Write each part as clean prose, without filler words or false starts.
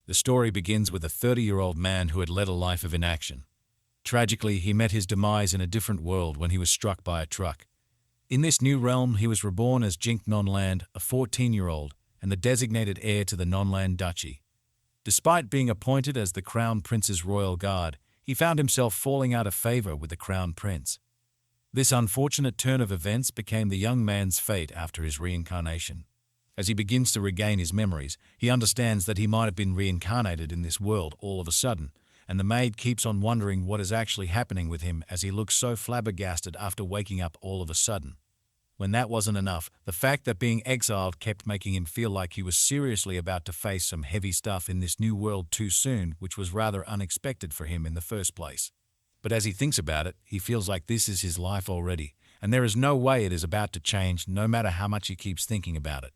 The story begins with a 30-year-old man who had led a life of inaction. Tragically, he met his demise in a different world when he was struck by a truck. In this new realm, he was reborn as Jink Nonland, a 14-year-old, and the designated heir to the Nonland Duchy. Despite being appointed as the Crown Prince's royal guard, he found himself falling out of favor with the Crown Prince. This unfortunate turn of events became the young man's fate after his reincarnation. As he begins to regain his memories, he understands that he might have been reincarnated in this world all of a sudden, and the maid keeps on wondering what is actually happening with him as he looks so flabbergasted after waking up all of a sudden. When that wasn't enough, the fact that being exiled kept making him feel like he was seriously about to face some heavy stuff in this new world too soon, which was rather unexpected for him in the first place. But as he thinks about it, he feels like this is his life already, and there is no way it is about to change no matter how much he keeps thinking about it.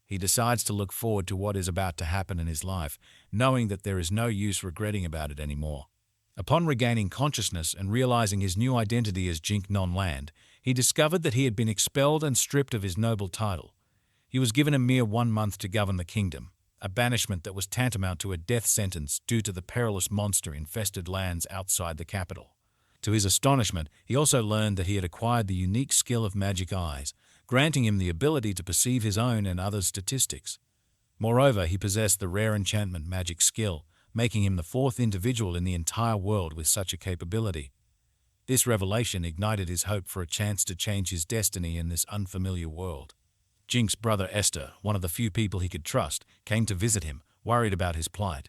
He decides to look forward to what is about to happen in his life, knowing that there is no use regretting about it anymore. Upon regaining consciousness and realizing his new identity as Jink Nonland, he discovered that he had been expelled and stripped of his noble title. He was given a mere 1 month to govern the kingdom, a banishment that was tantamount to a death sentence due to the perilous monster-infested lands outside the capital. To his astonishment, he also learned that he had acquired the unique skill of magic eyes, granting him the ability to perceive his own and others' statistics. Moreover, he possessed the rare enchantment magic skill, making him the 4th individual in the entire world with such a capability. This revelation ignited his hope for a chance to change his destiny in this unfamiliar world. Jink's brother Esther, one of the few people he could trust, came to visit him, worried about his plight.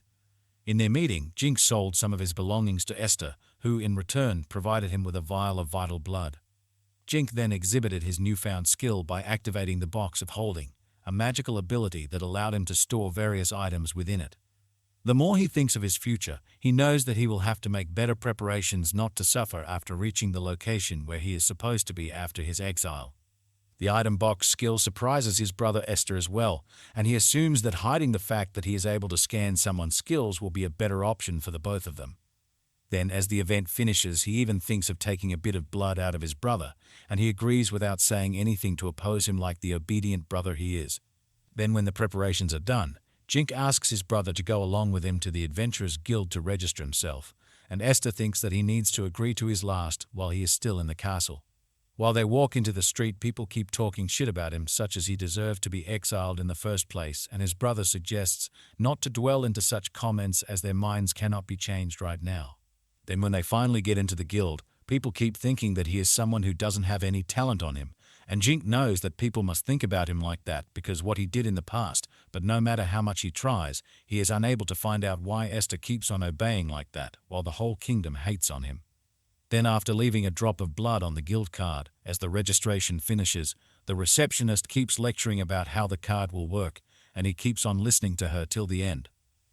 In their meeting, Jink sold some of his belongings to Esther, who, in return, provided him with a vial of vital blood. Jink then exhibited his newfound skill by activating the Box of Holding, a magical ability that allowed him to store various items within it. The more he thinks of his future, he knows that he will have to make better preparations not to suffer after reaching the location where he is supposed to be after his exile. The item box skill surprises his brother Esther as well, and he assumes that hiding the fact that he is able to scan someone's skills will be a better option for the both of them. Then, as the event finishes, he even thinks of taking a bit of blood out of his brother, and he agrees without saying anything to oppose him like the obedient brother he is. Then, when the preparations are done, Jink asks his brother to go along with him to the Adventurers Guild to register himself, and Esther thinks that he needs to agree to his last while he is still in the castle. While they walk into the street, people keep talking shit about him, such as he deserved to be exiled in the first place, and his brother suggests not to dwell into such comments as their minds cannot be changed right now. Then when they finally get into the guild, people keep thinking that he is someone who doesn't have any talent on him, and Jink knows that people must think about him like that because what he did in the past, but no matter how much he tries, he is unable to find out why Esther keeps on obeying like that, while the whole kingdom hates on him. Then after leaving a drop of blood on the guild card, as the registration finishes, the receptionist keeps lecturing about how the card will work, and he keeps on listening to her till the end.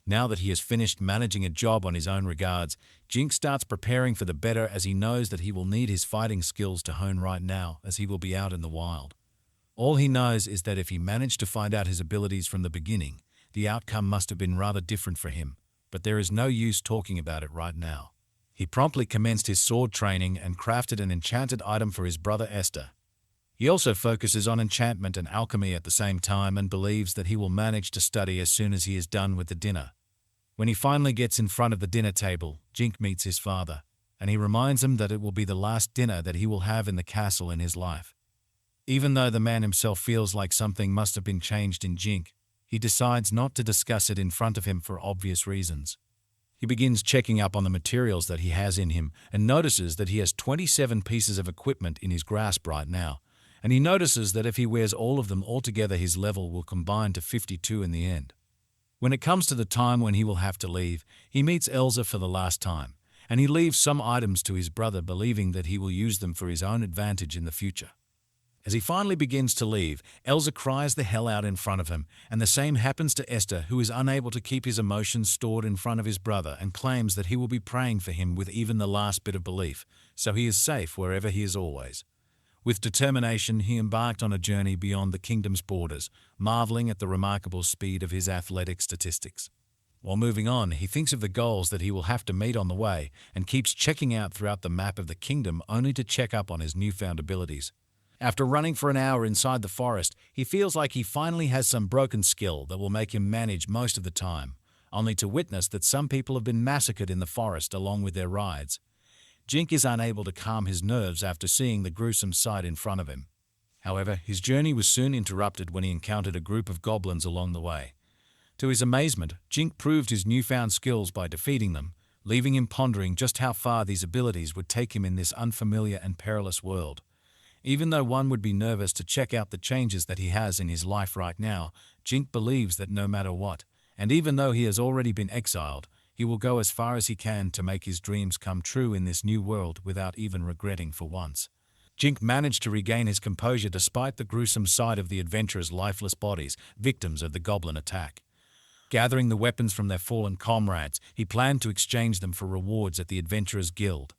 Now that he has finished managing a job on his own regards, Jink starts preparing for the better as he knows that he will need his fighting skills to hone right now as he will be out in the wild. All he knows is that if he managed to find out his abilities from the beginning, the outcome must have been rather different for him, but there is no use talking about it right now. He promptly commenced his sword training and crafted an enchanted item for his brother Esther. He also focuses on enchantment and alchemy at the same time and believes that he will manage to study as soon as he is done with the dinner. When he finally gets in front of the dinner table, Jink meets his father, and he reminds him that it will be the last dinner that he will have in the castle in his life. Even though the man himself feels like something must have been changed in Jink, he decides not to discuss it in front of him for obvious reasons. He begins checking up on the materials that he has in him and notices that he has 27 pieces of equipment in his grasp right now, and he notices that if he wears all of them altogether his level will combine to 52 in the end. When it comes to the time when he will have to leave, he meets Elsa for the last time, and he leaves some items to his brother believing that he will use them for his own advantage in the future. As he finally begins to leave, Elsa cries the hell out in front of him, and the same happens to Esther, who is unable to keep his emotions stored in front of his brother and claims that he will be praying for him with even the last bit of belief, so he is safe wherever he is always. With determination, he embarked on a journey beyond the kingdom's borders, marveling at the remarkable speed of his athletic statistics. While moving on, he thinks of the goals that he will have to meet on the way and keeps checking out throughout the map of the kingdom only to check up on his newfound abilities. After running for an hour inside the forest, he feels like he finally has some broken skill that will make him manage most of the time, only to witness that some people have been massacred in the forest along with their rides. Jink is unable to calm his nerves after seeing the gruesome sight in front of him. However, his journey was soon interrupted when he encountered a group of goblins along the way. To his amazement, Jink proved his newfound skills by defeating them, leaving him pondering just how far these abilities would take him in this unfamiliar and perilous world. Even though one would be nervous to check out the changes that he has in his life right now, Jink believes that no matter what, and even though he has already been exiled, he will go as far as he can to make his dreams come true in this new world without even regretting for once. Jink managed to regain his composure despite the gruesome sight of the adventurers' lifeless bodies, victims of the goblin attack. Gathering the weapons from their fallen comrades, he planned to exchange them for rewards at the Adventurers Guild.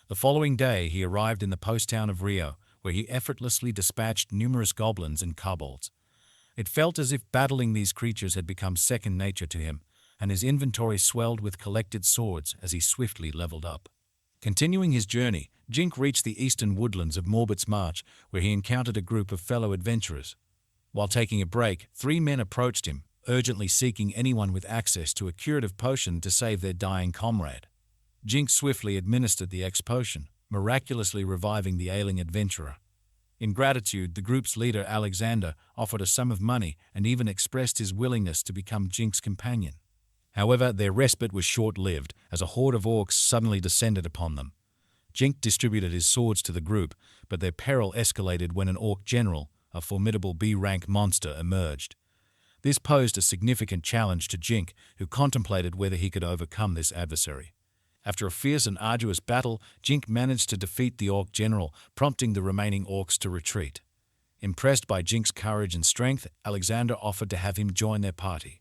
The following day, he arrived in the post town of Rio, where he effortlessly dispatched numerous goblins and kobolds. It felt as if battling these creatures had become second nature to him, and his inventory swelled with collected swords as he swiftly leveled up. Continuing his journey, Jink reached the eastern woodlands of Morbit's March, where he encountered a group of fellow adventurers. While taking a break, 3 men approached him, urgently seeking anyone with access to a curative potion to save their dying comrade. Jink swiftly administered the X-potion, miraculously reviving the ailing adventurer. In gratitude, the group's leader, Alexander, offered a sum of money and even expressed his willingness to become Jink's companion. However, their respite was short-lived, as a horde of orcs suddenly descended upon them. Jink distributed his swords to the group, but their peril escalated when an orc general, a formidable B-rank monster, emerged. This posed a significant challenge to Jink, who contemplated whether he could overcome this adversary. After a fierce and arduous battle, Jink managed to defeat the orc general, prompting the remaining orcs to retreat. Impressed by Jink's courage and strength, Alexander offered to have him join their party.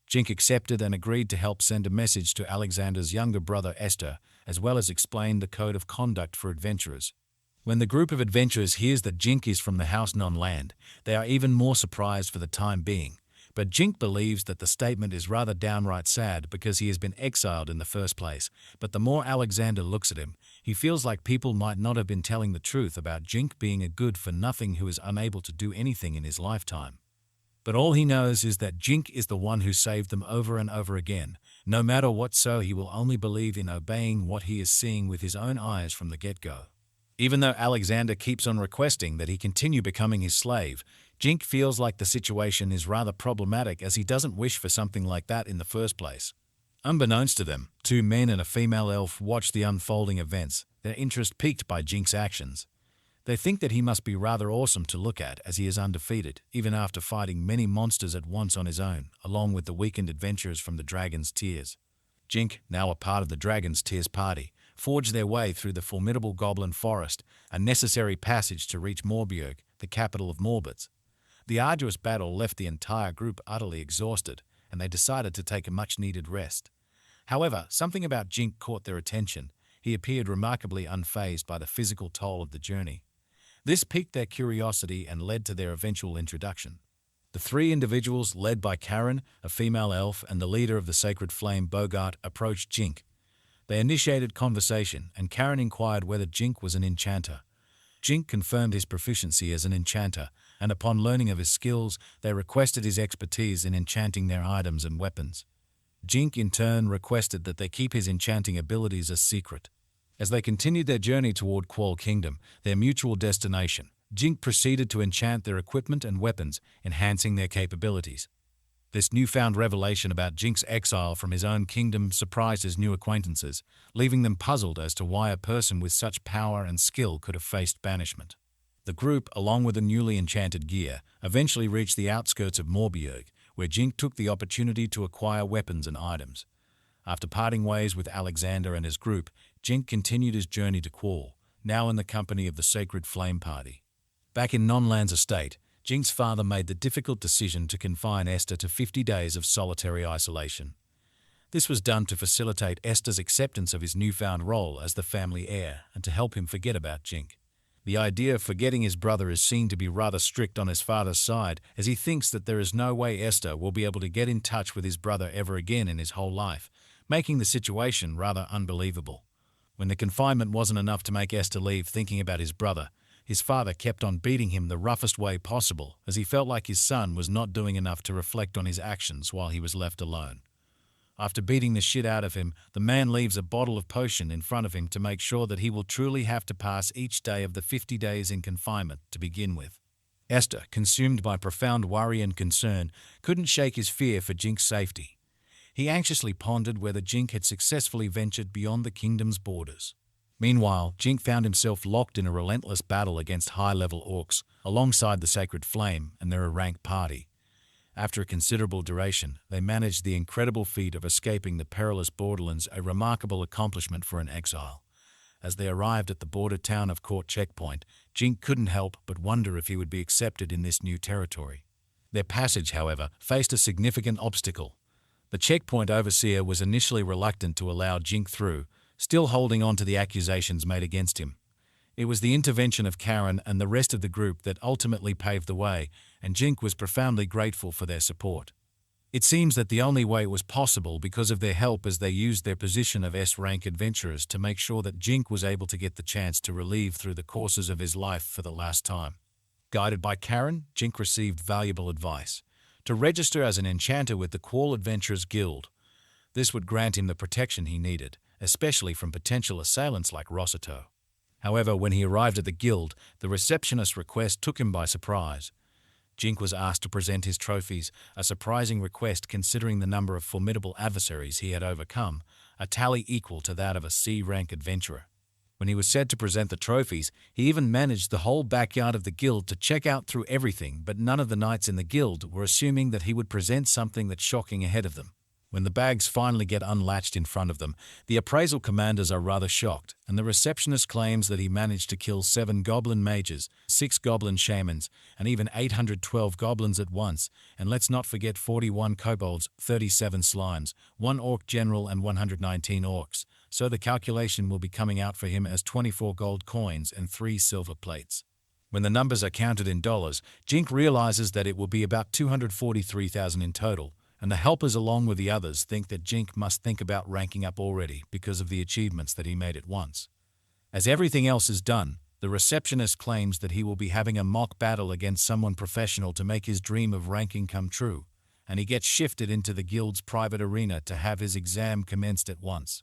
Jink accepted and agreed to help send a message to Alexander's younger brother Esther, as well as explain the code of conduct for adventurers. When the group of adventurers hears that Jink is from the House Non-Land, they are even more surprised for the time being. But Jink believes that the statement is rather downright sad because he has been exiled in the first place. But the more Alexander looks at him, he feels like people might not have been telling the truth about Jink being a good-for-nothing who is unable to do anything in his lifetime. But all he knows is that Jink is the one who saved them over and over again. No matter what, so he will only believe in obeying what he is seeing with his own eyes from the get-go. Even though Alexander keeps on requesting that he continue becoming his slave, Jink feels like the situation is rather problematic as he doesn't wish for something like that in the first place. Unbeknownst to them, 2 men and a female elf watch the unfolding events, their interest piqued by Jink's actions. They think that he must be rather awesome to look at as he is undefeated, even after fighting many monsters at once on his own, along with the weakened adventurers from the Dragon's Tears. Jink, now a part of the Dragon's Tears party, forge their way through the formidable goblin forest, a necessary passage to reach Morbjörg, the capital of Morbitz. The arduous battle left the entire group utterly exhausted, and they decided to take a much-needed rest. However, something about Jink caught their attention. He appeared remarkably unfazed by the physical toll of the journey. This piqued their curiosity and led to their eventual introduction. The 3 individuals, led by Karen, a female elf, and the leader of the Sacred Flame, Bogart, approached Jink. They initiated conversation, and Karen inquired whether Jink was an enchanter. Jink confirmed his proficiency as an enchanter, and upon learning of his skills, they requested his expertise in enchanting their items and weapons. Jink in turn requested that they keep his enchanting abilities a secret. As they continued their journey toward Qual Kingdom, their mutual destination, Jink proceeded to enchant their equipment and weapons, enhancing their capabilities. This newfound revelation about Jink's exile from his own kingdom surprised his new acquaintances, leaving them puzzled as to why a person with such power and skill could have faced banishment. The group, along with the newly enchanted gear, eventually reached the outskirts of Morbjörg, where Jink took the opportunity to acquire weapons and items. After parting ways with Alexander and his group, Jink continued his journey to Qual, now in the company of the Sacred Flame Party. Back in Nonland's estate, Jink's father made the difficult decision to confine Esther to 50 days of solitary isolation. This was done to facilitate Esther's acceptance of his newfound role as the family heir and to help him forget about Jink. The idea of forgetting his brother is seen to be rather strict on his father's side, as he thinks that there is no way Esther will be able to get in touch with his brother ever again in his whole life, making the situation rather unbelievable. When the confinement wasn't enough to make Esther leave thinking about his brother, his father kept on beating him the roughest way possible, as he felt like his son was not doing enough to reflect on his actions while he was left alone. After beating the shit out of him, the man leaves a bottle of potion in front of him to make sure that he will truly have to pass each day of the 50 days in confinement to begin with. Esther, consumed by profound worry and concern, couldn't shake his fear for Jink's safety. He anxiously pondered whether Jink had successfully ventured beyond the kingdom's borders. Meanwhile, Jink found himself locked in a relentless battle against high-level orcs, alongside the Sacred Flame and their rank party. After a considerable duration, they managed the incredible feat of escaping the perilous borderlands, a remarkable accomplishment for an exile. As they arrived at the border town of Court Checkpoint, Jink couldn't help but wonder if he would be accepted in this new territory. Their passage, however, faced a significant obstacle. The checkpoint overseer was initially reluctant to allow Jink through, still holding on to the accusations made against him. It was the intervention of Karen and the rest of the group that ultimately paved the way, and Jink was profoundly grateful for their support. It seems that the only way was possible because of their help, as they used their position of S-rank adventurers to make sure that Jink was able to get the chance to relive through the courses of his life for the last time. Guided by Karen, Jink received valuable advice to register as an enchanter with the Quall Adventurers Guild. This would grant him the protection he needed, especially from potential assailants like Rossito. However, when he arrived at the guild, the receptionist's request took him by surprise. Jink was asked to present his trophies, a surprising request considering the number of formidable adversaries he had overcome, a tally equal to that of a C-rank adventurer. When he was said to present the trophies, he even managed the whole backyard of the guild to check out through everything, but none of the knights in the guild were assuming that he would present something that's shocking ahead of them. When the bags finally get unlatched in front of them, the appraisal commanders are rather shocked, and the receptionist claims that he managed to kill 7 goblin mages, 6 goblin shamans, and even 812 goblins at once, and let's not forget 41 kobolds, 37 slimes, 1 orc general and 119 orcs, so the calculation will be coming out for him as 24 gold coins and 3 silver plates. When the numbers are counted in dollars, Jink realizes that it will be about 243,000 in total, and the helpers along with the others think that Jink must think about ranking up already because of the achievements that he made at once. As everything else is done, the receptionist claims that he will be having a mock battle against someone professional to make his dream of ranking come true, and he gets shifted into the guild's private arena to have his exam commenced at once.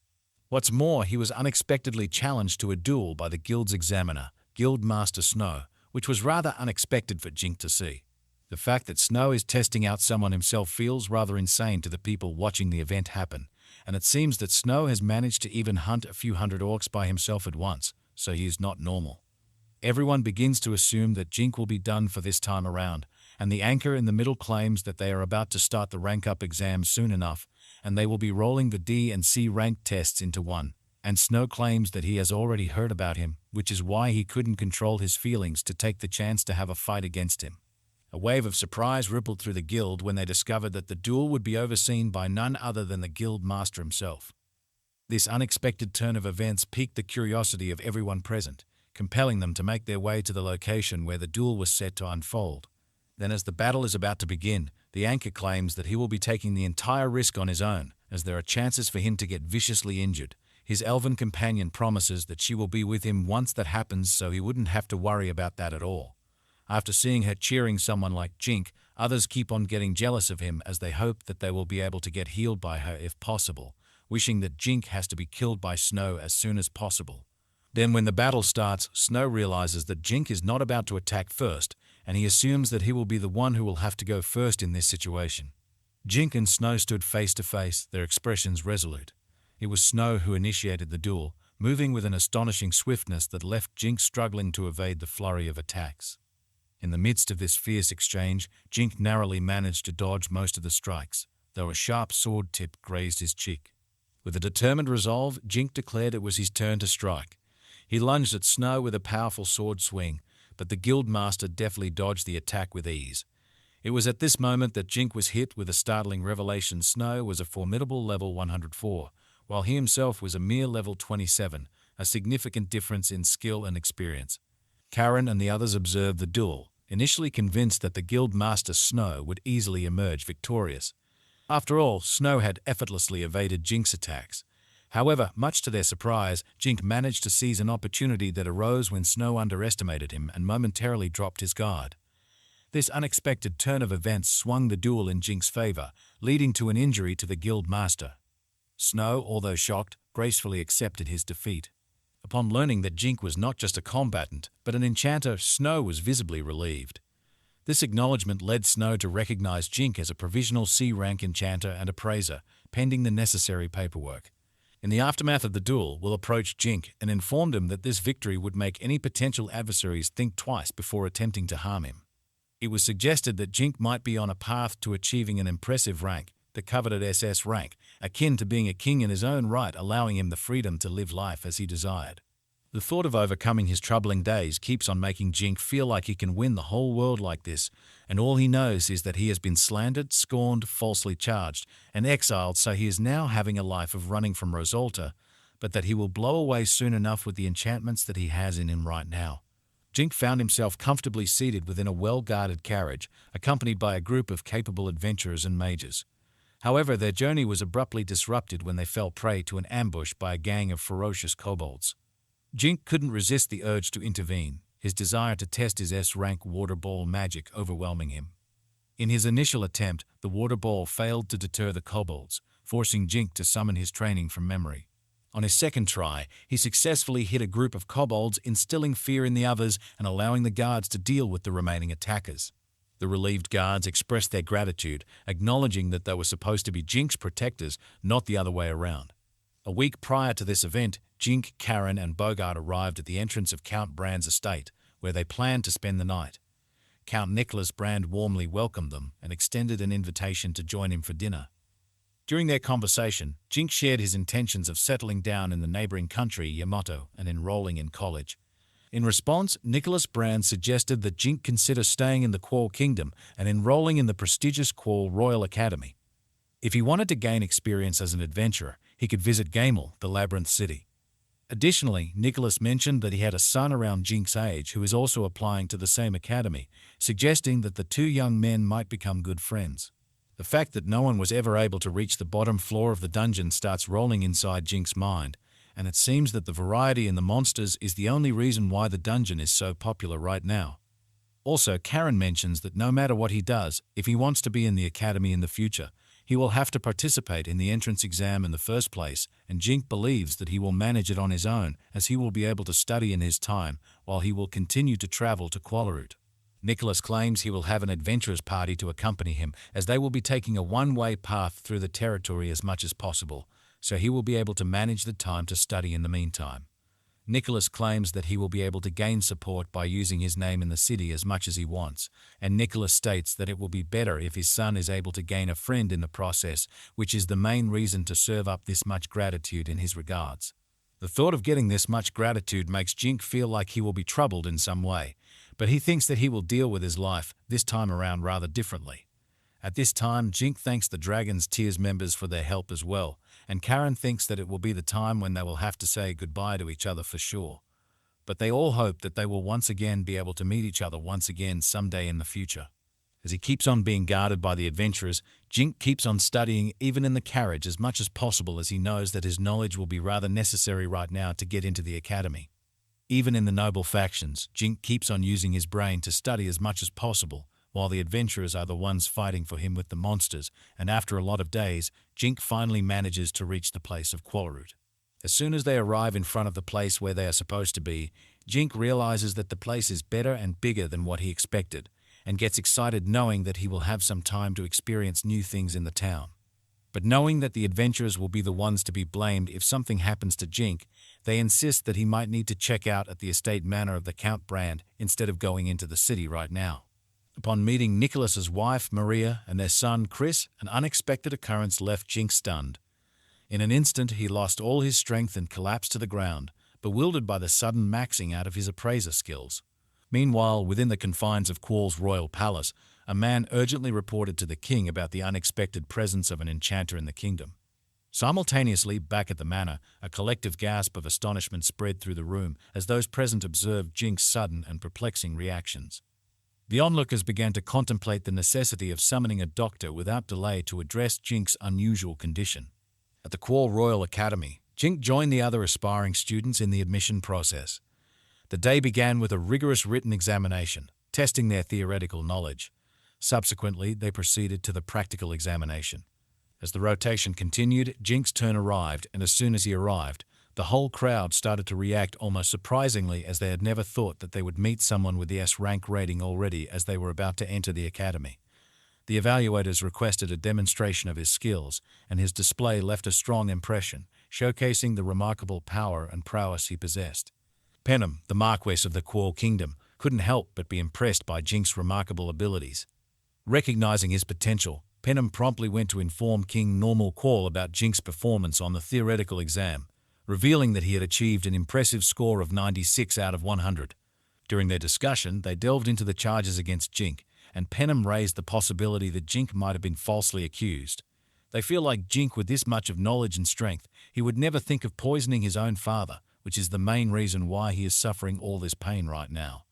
What's more, he was unexpectedly challenged to a duel by the guild's examiner, Guild Master Snow, which was rather unexpected for Jink to see. The fact that Snow is testing out someone himself feels rather insane to the people watching the event happen, and it seems that Snow has managed to even hunt a few hundred orcs by himself at once, so he is not normal. Everyone begins to assume that Jink will be done for this time around, and the anchor in the middle claims that they are about to start the rank-up exams soon enough, and they will be rolling the D and C rank tests into one, and Snow claims that he has already heard about him, which is why he couldn't control his feelings to take the chance to have a fight against him. A wave of surprise rippled through the guild when they discovered that the duel would be overseen by none other than the guild master himself. This unexpected turn of events piqued the curiosity of everyone present, compelling them to make their way to the location where the duel was set to unfold. Then, as the battle is about to begin, the anchor claims that he will be taking the entire risk on his own, as there are chances for him to get viciously injured. His elven companion promises that she will be with him once that happens, so he wouldn't have to worry about that at all. After seeing her cheering someone like Jink, others keep on getting jealous of him as they hope that they will be able to get healed by her if possible, wishing that Jink has to be killed by Snow as soon as possible. Then when the battle starts, Snow realizes that Jink is not about to attack first, and he assumes that he will be the one who will have to go first in this situation. Jink and Snow stood face to face, their expressions resolute. It was Snow who initiated the duel, moving with an astonishing swiftness that left Jink struggling to evade the flurry of attacks. In the midst of this fierce exchange, Jink narrowly managed to dodge most of the strikes, though a sharp sword tip grazed his cheek. With a determined resolve, Jink declared it was his turn to strike. He lunged at Snow with a powerful sword swing, but the guild master deftly dodged the attack with ease. It was at this moment that Jink was hit with a startling revelation. Snow was a formidable level 104, while he himself was a mere level 27, a significant difference in skill and experience. Karen and the others observed the duel, initially convinced that the guild master Snow would easily emerge victorious. After all, Snow had effortlessly evaded Jink's attacks. However, much to their surprise, Jink managed to seize an opportunity that arose when Snow underestimated him and momentarily dropped his guard. This unexpected turn of events swung the duel in Jink's favor, leading to an injury to the guild master. Snow, although shocked, gracefully accepted his defeat. Upon learning that Jink was not just a combatant, but an enchanter, Snow was visibly relieved. This acknowledgement led Snow to recognize Jink as a provisional C-rank enchanter and appraiser, pending the necessary paperwork. In the aftermath of the duel, Will approached Jink and informed him that this victory would make any potential adversaries think twice before attempting to harm him. It was suggested that Jink might be on a path to achieving an impressive rank, the coveted SS rank, akin to being a king in his own right, allowing him the freedom to live life as he desired. The thought of overcoming his troubling days keeps on making Jink feel like he can win the whole world like this, and all he knows is that he has been slandered, scorned, falsely charged, and exiled, so he is now having a life of running from Rosalta, but that he will blow away soon enough with the enchantments that he has in him right now. Jink found himself comfortably seated within a well-guarded carriage, accompanied by a group of capable adventurers and mages. However, their journey was abruptly disrupted when they fell prey to an ambush by a gang of ferocious kobolds. Jink couldn't resist the urge to intervene, his desire to test his S-rank water ball magic overwhelming him. In his initial attempt, the water ball failed to deter the kobolds, forcing Jink to summon his training from memory. On his second try, he successfully hit a group of kobolds, instilling fear in the others and allowing the guards to deal with the remaining attackers. The relieved guards expressed their gratitude, acknowledging that they were supposed to be Jink's protectors, not the other way around. A week prior to this event, Jink, Karen, and Bogart arrived at the entrance of Count Brand's estate, where they planned to spend the night. Count Nicholas Brand warmly welcomed them and extended an invitation to join him for dinner. During their conversation, Jink shared his intentions of settling down in the neighboring country, Yamato, and enrolling in college. In response, Nicholas Brand suggested that Jink consider staying in the Quall Kingdom and enrolling in the prestigious Quall Royal Academy. If he wanted to gain experience as an adventurer, he could visit Gamel, the Labyrinth City. Additionally, Nicholas mentioned that he had a son around Jink's age who is also applying to the same academy, suggesting that the two young men might become good friends. The fact that no one was ever able to reach the bottom floor of the dungeon starts rolling inside Jink's mind, and it seems that the variety in the monsters is the only reason why the dungeon is so popular right now. Also, Karen mentions that no matter what he does, if he wants to be in the academy in the future, he will have to participate in the entrance exam in the first place, and Jink believes that he will manage it on his own, as he will be able to study in his time, while he will continue to travel to Quallarut. Nicholas claims he will have an adventurers party to accompany him, as they will be taking a one-way path through the territory as much as possible, so he will be able to manage the time to study in the meantime. Nicholas claims that he will be able to gain support by using his name in the city as much as he wants, and Nicholas states that it will be better if his son is able to gain a friend in the process, which is the main reason to serve up this much gratitude in his regards. The thought of getting this much gratitude makes Jink feel like he will be troubled in some way, but he thinks that he will deal with his life, this time around rather differently. At this time, Jink thanks the Dragon's Tears members for their help as well, and Karen thinks that it will be the time when they will have to say goodbye to each other for sure. But they all hope that they will once again be able to meet each other once again someday in the future. As he keeps on being guarded by the adventurers, Jink keeps on studying even in the carriage as much as possible, as he knows that his knowledge will be rather necessary right now to get into the academy. Even in the noble factions, Jink keeps on using his brain to study as much as possible, while the adventurers are the ones fighting for him with the monsters, and after a lot of days, Jink finally manages to reach the place of Quallarut. As soon as they arrive in front of the place where they are supposed to be, Jink realizes that the place is better and bigger than what he expected, and gets excited knowing that he will have some time to experience new things in the town. But knowing that the adventurers will be the ones to be blamed if something happens to Jink, they insist that he might need to check out at the estate manor of the Count Brand instead of going into the city right now. Upon meeting Nicholas's wife, Maria, and their son, Chris, an unexpected occurrence left Jink stunned. In an instant, he lost all his strength and collapsed to the ground, bewildered by the sudden maxing out of his appraiser skills. Meanwhile, within the confines of Quall's royal palace, a man urgently reported to the king about the unexpected presence of an enchanter in the kingdom. Simultaneously, back at the manor, a collective gasp of astonishment spread through the room as those present observed Jink's sudden and perplexing reactions. The onlookers began to contemplate the necessity of summoning a doctor without delay to address Jink's unusual condition. At the Quall Royal Academy, Jink joined the other aspiring students in the admission process. The day began with a rigorous written examination, testing their theoretical knowledge. Subsequently, they proceeded to the practical examination. As the rotation continued, Jink's turn arrived, and as soon as he arrived, the whole crowd started to react almost surprisingly, as they had never thought that they would meet someone with the S rank rating already as they were about to enter the academy. The evaluators requested a demonstration of his skills, and his display left a strong impression, showcasing the remarkable power and prowess he possessed. Penem, the Marquess of the Quall Kingdom, couldn't help but be impressed by Jink's remarkable abilities. Recognizing his potential, Penem promptly went to inform King Normal Quall about Jink's performance on the theoretical exam, revealing that he had achieved an impressive score of 96 out of 100. During their discussion, they delved into the charges against Jink, and Penem raised the possibility that Jink might have been falsely accused. They feel like Jink, with this much of knowledge and strength, he would never think of poisoning his own father, which is the main reason why he is suffering all this pain right now.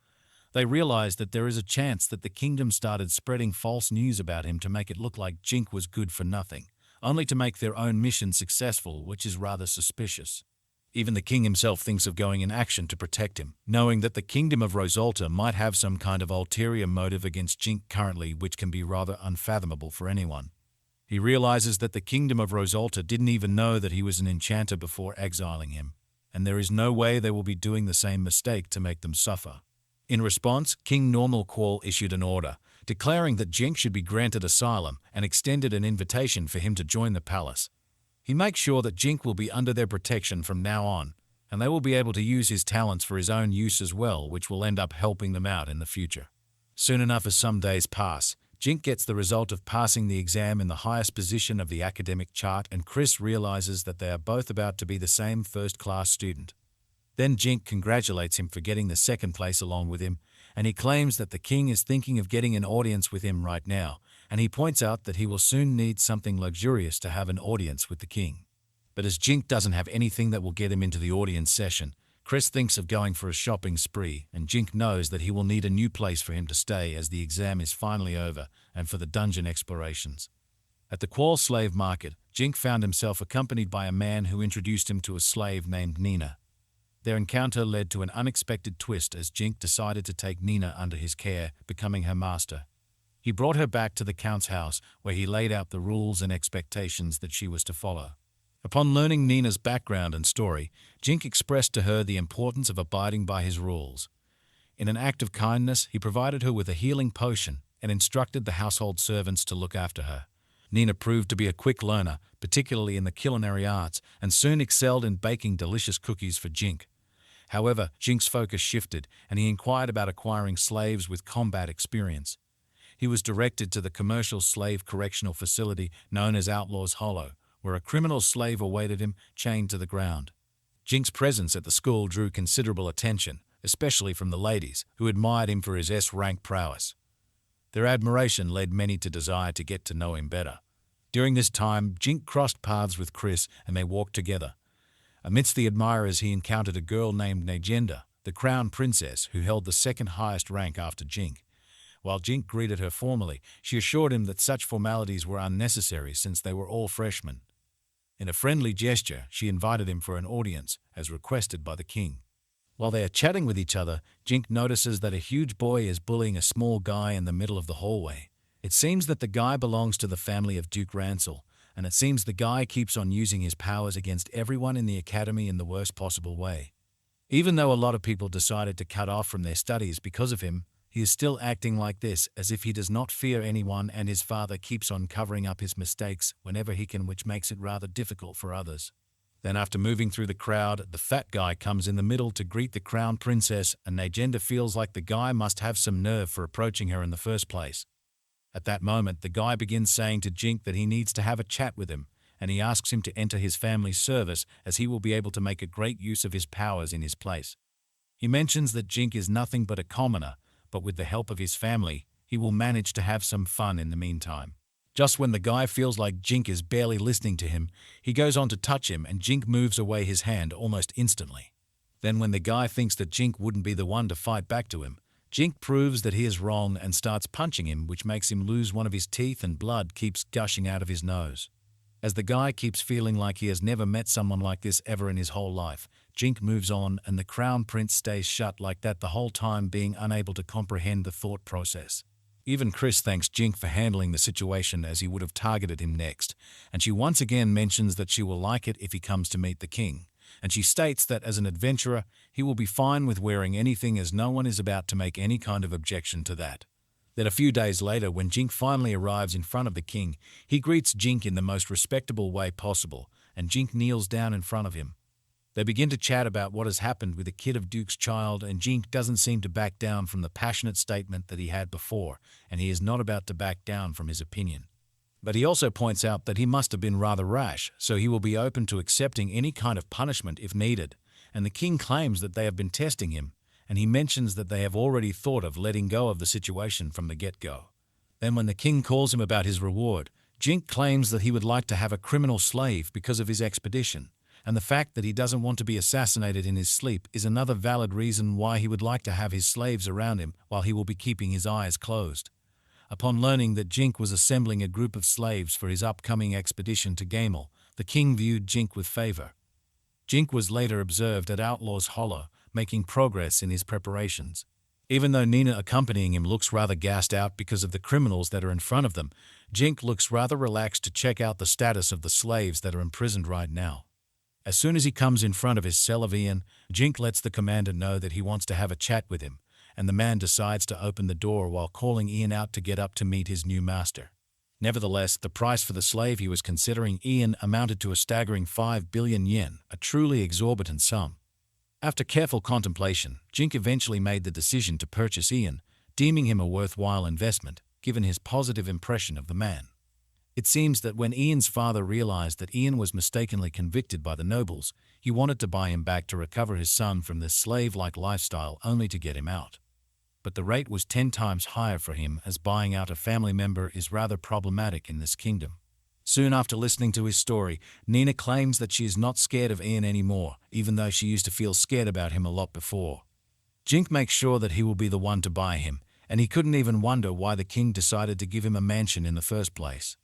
They realize that there is a chance that the kingdom started spreading false news about him to make it look like Jink was good for nothing, only to make their own mission successful, which is rather suspicious. Even the king himself thinks of going in action to protect him, knowing that the kingdom of Rosalta might have some kind of ulterior motive against Jink currently, which can be rather unfathomable for anyone. He realizes that the kingdom of Rosalta didn't even know that he was an enchanter before exiling him, and there is no way they will be doing the same mistake to make them suffer. In response, King Normal Quall issued an order, declaring that Jink should be granted asylum and extended an invitation for him to join the palace. He makes sure that Jink will be under their protection from now on, and they will be able to use his talents for his own use as well, which will end up helping them out in the future. Soon enough, as some days pass, Jink gets the result of passing the exam in the highest position of the academic chart, and Chris realizes that they are both about to be the same first-class student. Then Jink congratulates him for getting the second place along with him, and he claims that the king is thinking of getting an audience with him right now, and he points out that he will soon need something luxurious to have an audience with the king. But as Jink doesn't have anything that will get him into the audience session, Chris thinks of going for a shopping spree, and Jink knows that he will need a new place for him to stay as the exam is finally over and for the dungeon explorations. At the Quall slave market, Jink found himself accompanied by a man who introduced him to a slave named Nina. Their encounter led to an unexpected twist as Jink decided to take Nina under his care, becoming her master. He brought her back to the Count's house, where he laid out the rules and expectations that she was to follow. Upon learning Nina's background and story, Jink expressed to her the importance of abiding by his rules. In an act of kindness, he provided her with a healing potion and instructed the household servants to look after her. Nina proved to be a quick learner, particularly in the culinary arts, and soon excelled in baking delicious cookies for Jink. However, Jink's focus shifted, and he inquired about acquiring slaves with combat experience. He was directed to the commercial slave correctional facility known as Outlaws Hollow, where a criminal slave awaited him, chained to the ground. Jink's presence at the school drew considerable attention, especially from the ladies, who admired him for his S-rank prowess. Their admiration led many to desire to get to know him better. During this time, Jink crossed paths with Chris, and they walked together. Amidst the admirers, he encountered a girl named Negenda, the crown princess, who held the second highest rank after Jink. While Jink greeted her formally, she assured him that such formalities were unnecessary since they were all freshmen. In a friendly gesture, she invited him for an audience, as requested by the king. While they are chatting with each other, Jink notices that a huge boy is bullying a small guy in the middle of the hallway. It seems that the guy belongs to the family of Duke Ransel, and it seems the guy keeps on using his powers against everyone in the academy in the worst possible way. Even though a lot of people decided to cut off from their studies because of him, he is still acting like this, as if he does not fear anyone, and his father keeps on covering up his mistakes whenever he can, which makes it rather difficult for others. Then after moving through the crowd, the fat guy comes in the middle to greet the crown princess, and Negenda feels like the guy must have some nerve for approaching her in the first place. At that moment, the guy begins saying to Jink that he needs to have a chat with him, and he asks him to enter his family's service, as he will be able to make a great use of his powers in his place. He mentions that Jink is nothing but a commoner, but with the help of his family, he will manage to have some fun in the meantime. Just when the guy feels like Jink is barely listening to him, he goes on to touch him, and Jink moves away his hand almost instantly. Then when the guy thinks that Jink wouldn't be the one to fight back to him, Jink proves that he is wrong and starts punching him, which makes him lose one of his teeth, and blood keeps gushing out of his nose. As the guy keeps feeling like he has never met someone like this ever in his whole life, Jink moves on, and the crown prince stays shut like that the whole time, being unable to comprehend the thought process. Even Chris thanks Jink for handling the situation as he would have targeted him next, and she once again mentions that she will like it if he comes to meet the king, and she states that as an adventurer, he will be fine with wearing anything as no one is about to make any kind of objection to that. Then a few days later, when Jink finally arrives in front of the king, he greets Jink in the most respectable way possible, and Jink kneels down in front of him. They begin to chat about what has happened with the kid of Duke's child, and Jink doesn't seem to back down from the passionate statement that he had before, and he is not about to back down from his opinion. But he also points out that he must have been rather rash, so he will be open to accepting any kind of punishment if needed, and the king claims that they have been testing him, and he mentions that they have already thought of letting go of the situation from the get-go. Then when the king calls him about his reward, Jink claims that he would like to have a criminal slave because of his expedition, and the fact that he doesn't want to be assassinated in his sleep is another valid reason why he would like to have his slaves around him while he will be keeping his eyes closed. Upon learning that Jink was assembling a group of slaves for his upcoming expedition to Gamel, the king viewed Jink with favor. Jink was later observed at Outlaw's Hollow, making progress in his preparations. Even though Nina accompanying him looks rather gassed out because of the criminals that are in front of them, Jink looks rather relaxed to check out the status of the slaves that are imprisoned right now. As soon as he comes in front of his cell of Ian, Jink lets the commander know that he wants to have a chat with him, and the man decides to open the door while calling Ian out to get up to meet his new master. Nevertheless, the price for the slave he was considering Ian amounted to a staggering 5 billion yen, a truly exorbitant sum. After careful contemplation, Jink eventually made the decision to purchase Ian, deeming him a worthwhile investment, given his positive impression of the man. It seems that when Ian's father realized that Ian was mistakenly convicted by the nobles, he wanted to buy him back to recover his son from this slave-like lifestyle only to get him out. But the rate was 10 times higher for him, as buying out a family member is rather problematic in this kingdom. Soon after listening to his story, Nina claims that she is not scared of Ian anymore, even though she used to feel scared about him a lot before. Jink makes sure that he will be the one to buy him, and he couldn't even wonder why the king decided to give him a mansion in the first place.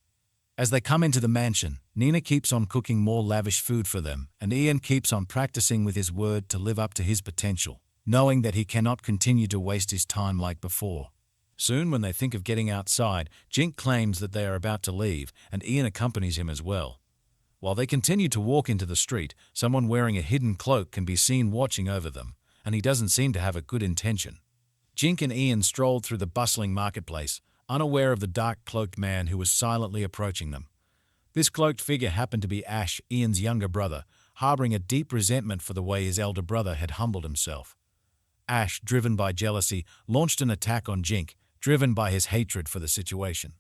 As they come into the mansion, Nina keeps on cooking more lavish food for them, and Ian keeps on practicing with his word to live up to his potential, knowing that he cannot continue to waste his time like before. Soon, when they think of getting outside, Jink claims that they are about to leave, and Ian accompanies him as well. While they continue to walk into the street, someone wearing a hidden cloak can be seen watching over them, and he doesn't seem to have a good intention. Jink and Ian strolled through the bustling marketplace, unaware of the dark-cloaked man who was silently approaching them. This cloaked figure happened to be Ash, Ian's younger brother, harboring a deep resentment for the way his elder brother had humbled himself. Ash, driven by jealousy, launched an attack on Jink, driven by his hatred for the situation.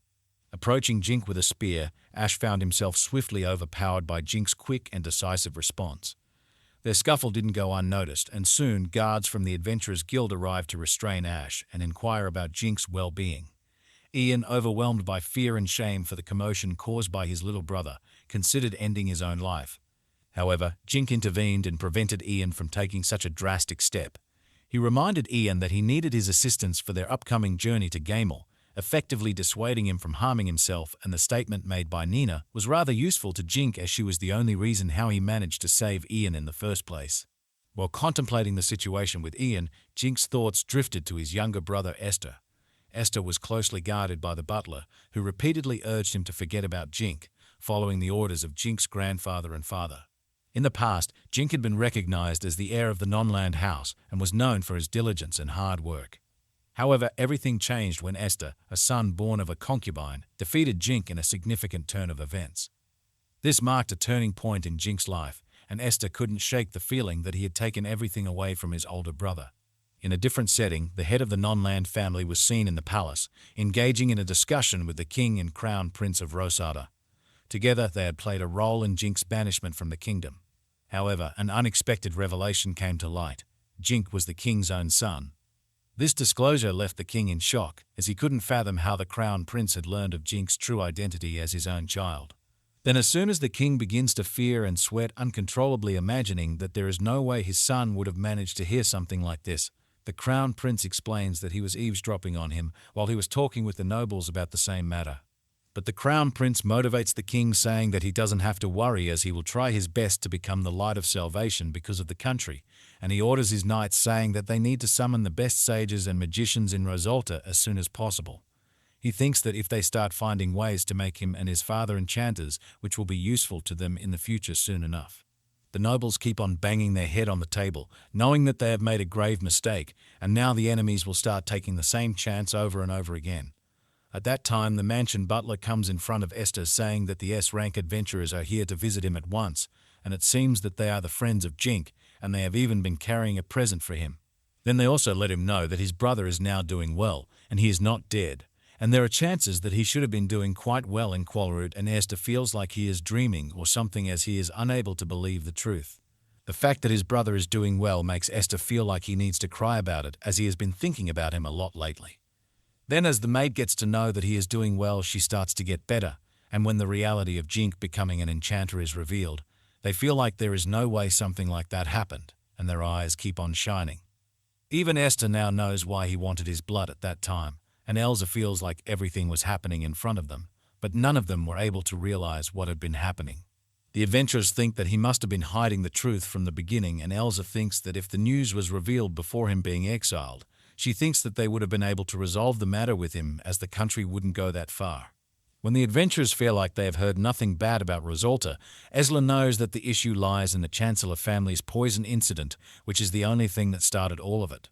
Approaching Jink with a spear, Ash found himself swiftly overpowered by Jink's quick and decisive response. Their scuffle didn't go unnoticed, and soon guards from the Adventurers Guild arrived to restrain Ash and inquire about Jink's well-being. Ian, overwhelmed by fear and shame for the commotion caused by his little brother, considered ending his own life. However, Jink intervened and prevented Ian from taking such a drastic step. He reminded Ian that he needed his assistance for their upcoming journey to Gamel, effectively dissuading him from harming himself, and the statement made by Nina was rather useful to Jink as she was the only reason how he managed to save Ian in the first place. While contemplating the situation with Ian, Jink's thoughts drifted to his younger brother Esther. Esther was closely guarded by the butler, who repeatedly urged him to forget about Jink, following the orders of Jink's grandfather and father. In the past, Jink had been recognized as the heir of the Nonland house and was known for his diligence and hard work. However, everything changed when Esther, a son born of a concubine, defeated Jink in a significant turn of events. This marked a turning point in Jink's life, and Esther couldn't shake the feeling that he had taken everything away from his older brother. In a different setting, the head of the Nonland family was seen in the palace, engaging in a discussion with the king and crown prince of Rosada. Together, they had played a role in Jink's banishment from the kingdom. However, an unexpected revelation came to light. Jink was the king's own son. This disclosure left the king in shock, as he couldn't fathom how the crown prince had learned of Jink's true identity as his own child. Then as soon as the king begins to fear and sweat uncontrollably, imagining that there is no way his son would have managed to hear something like this, the crown prince explains that he was eavesdropping on him while he was talking with the nobles about the same matter. But the crown prince motivates the king, saying that he doesn't have to worry, as he will try his best to become the light of salvation because of the country, and he orders his knights, saying that they need to summon the best sages and magicians in Rosalta as soon as possible. He thinks that if they start finding ways to make him and his father enchanters, which will be useful to them in the future soon enough. The nobles keep on banging their head on the table, knowing that they have made a grave mistake, and now the enemies will start taking the same chance over and over again. At that time, the mansion butler comes in front of Esther saying that the S-rank adventurers are here to visit him at once, and it seems that they are the friends of Jink, and they have even been carrying a present for him. Then they also let him know that his brother is now doing well, and he is not dead, and there are chances that he should have been doing quite well in Qualroot, and Esther feels like he is dreaming or something as he is unable to believe the truth. The fact that his brother is doing well makes Esther feel like he needs to cry about it, as he has been thinking about him a lot lately. Then as the maid gets to know that he is doing well, she starts to get better, and when the reality of Jink becoming an enchanter is revealed, they feel like there is no way something like that happened, and their eyes keep on shining. Even Esther now knows why he wanted his blood at that time, and Elsa feels like everything was happening in front of them, but none of them were able to realize what had been happening. The adventurers think that he must have been hiding the truth from the beginning, and Elsa thinks that if the news was revealed before him being exiled, she thinks that they would have been able to resolve the matter with him, as the country wouldn't go that far. When the adventurers feel like they have heard nothing bad about Rosalta, Esla knows that the issue lies in the Chancellor family's poison incident, which is the only thing that started all of it.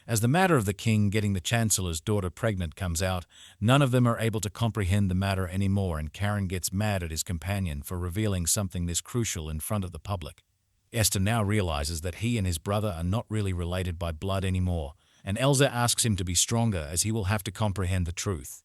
As the matter of the king getting the Chancellor's daughter pregnant comes out, none of them are able to comprehend the matter anymore, and Karen gets mad at his companion for revealing something this crucial in front of the public. Esther now realizes that he and his brother are not really related by blood anymore, and Elsa asks him to be stronger as he will have to comprehend the truth.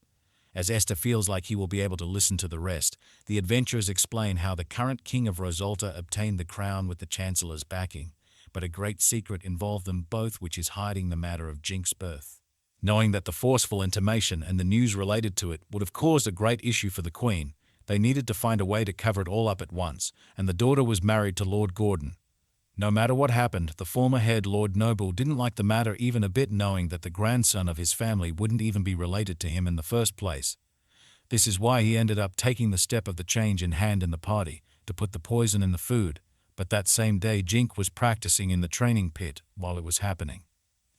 As Esther feels like he will be able to listen to the rest, the adventurers explain how the current king of Rosalta obtained the crown with the Chancellor's backing, but a great secret involved them both, which is hiding the matter of Jink's birth. Knowing that the forceful intimation and the news related to it would have caused a great issue for the Queen, they needed to find a way to cover it all up at once, and the daughter was married to Lord Gordon. No matter what happened, the former head Lord Noble didn't like the matter even a bit, knowing that the grandson of his family wouldn't even be related to him in the first place. This is why he ended up taking the step of the change in hand in the party, to put the poison in the food, but that same day Jink was practicing in the training pit while it was happening.